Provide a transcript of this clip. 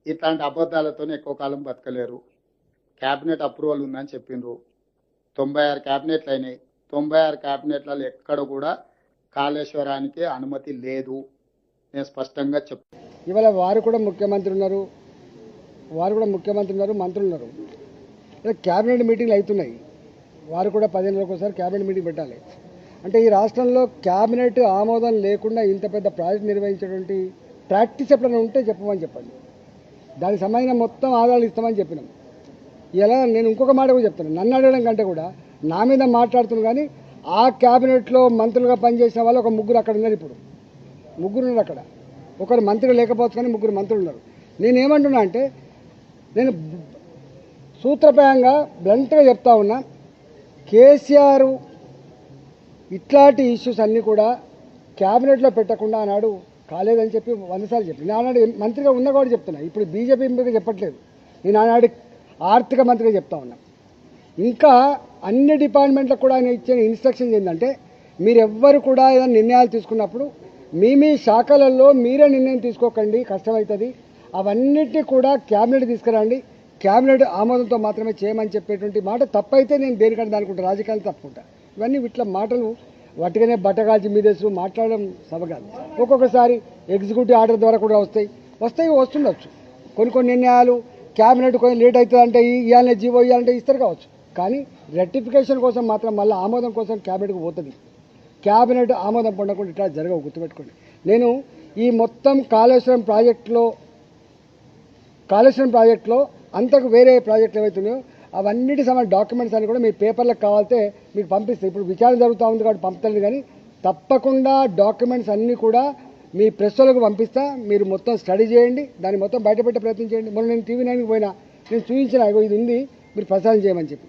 ఇట్లాంటి అబద్ధాలతో ఎక్కువ కాలం బతకలేరు. క్యాబినెట్ అప్రూవల్ ఉందని చెప్పిండ్రు. 96 క్యాబినెట్లు అయినాయి. 96 క్యాబినెట్లలో ఎక్కడ కూడా కాళేశ్వరానికి అనుమతి లేదు. నేను స్పష్టంగా చెప్తాను. ఇవాళ వారు కూడా ముఖ్యమంత్రి ఉన్నారు, మంత్రులు ఉన్నారు. క్యాబినెట్ మీటింగ్లు అవుతున్నాయి. వారు కూడా 15 రోజులకు ఒకసారి క్యాబినెట్ మీటింగ్ పెట్టాలి. అంటే ఈ రాష్ట్రంలో క్యాబినెట్ ఆమోదం లేకుండా ఇంత పెద్ద ప్రాజెక్ట్ నిర్వహించేటువంటి ప్రాక్టీస్ ఎప్పుడైనా ఉంటే చెప్పమని చెప్పండి. దానికి సంబంధించిన మొత్తం ఆధారాలు ఇస్తామని చెప్పినాం. ఇలా నేను ఇంకొక మాట కూడా చెప్తాను. నన్ను అడగడం కంటే కూడా నా మీద మాట్లాడుతున్నాను. కానీ ఆ క్యాబినెట్లో మంత్రులుగా పనిచేసిన వాళ్ళు ఒక ముగ్గురు అక్కడ ఉన్నారు. ఇప్పుడు ముగ్గురు ఉన్నారు అక్కడ. ఒకరు మంత్రి లేకపోవచ్చు కానీ ముగ్గురు మంత్రులు ఉన్నారు. నేనేమంటున్నా అంటే నేను సూత్రప్రాయంగా బ్లంట్గా చెప్తా ఉన్నా, కేసీఆర్ ఇట్లాంటి ఇష్యూస్ అన్నీ కూడా క్యాబినెట్లో పెట్టకుండా ఆనాడు కాలేదని చెప్పి 100 సార్లు చెప్పి నేను ఆనాడు మంత్రిగా ఉన్నా కూడా చెప్తున్నా. ఇప్పుడు బీజేపీ మీద చెప్పట్లేదు. నేను ఆనాడు ఆర్థిక మంత్రిగా చెప్తా ఉన్నా. ఇంకా అన్ని డిపార్ట్మెంట్లకు కూడా ఆయన ఇచ్చిన ఇన్స్ట్రక్షన్స్ ఏంటంటే, మీరెవ్వరు కూడా ఏదైనా నిర్ణయాలు తీసుకున్నప్పుడు మీ శాఖలలో మీరే నిర్ణయం తీసుకోకండి, కష్టమవుతుంది. అవన్నిటినీ కూడా క్యాబినెట్ తీసుకురండి, క్యాబినెట్ ఆమోదంతో మాత్రమే చేయమని చెప్పేటువంటి మాట తప్పైతే నేను దేనికంటే దానికుంటా, రాజకీయాలు తప్పుకుంటా. ఇవన్నీ ఇట్లా మాటలు వాటిగానే బట్టగాల్చి మీదేసు మాట్లాడడం సబగాదు. ఒక్కొక్కసారి ఎగ్జిక్యూటివ్ ఆర్డర్ ద్వారా కూడా వస్తుండొచ్చు. కొన్ని నిర్ణయాలు క్యాబినెట్ కొంచెం లేట్ అవుతుంది అంటే ఇవ్వాలనే జీవో ఇవ్వాలంటే ఇస్తారు కావచ్చు. కానీ రెక్టిఫికేషన్ కోసం మాత్రం మళ్ళీ ఆమోదం కోసం క్యాబినెట్కి పోతుంది. క్యాబినెట్ ఆమోదం పొందకుండా ఇట్లా జరగవు, గుర్తుపెట్టుకోండి. నేను ఈ మొత్తం కాళేశ్వరం ప్రాజెక్టులో అంతకు వేరే ప్రాజెక్టులు ఏవైతున్నాయో అవన్నిటి సంబంధించిన డాక్యుమెంట్స్ అన్ని కూడా మీ పేపర్లకు కావాలితే మీకు పంపిస్తాయి. ఇప్పుడు విచారణ జరుగుతూ ఉంది కాబట్టి పంపుతాను. కానీ తప్పకుండా డాక్యుమెంట్స్ అన్నీ కూడా మీ ప్రెస్లకు పంపిస్తా. మీరు మొత్తం స్టడీ చేయండి, దాన్ని మొత్తం బయటపెట్టే ప్రయత్నం చేయండి. మొన్న నేను TV9కి పోయినా, నేను చూపించిన ఇది ఉంది, మీరు ప్రసారం చేయమని చెప్పి.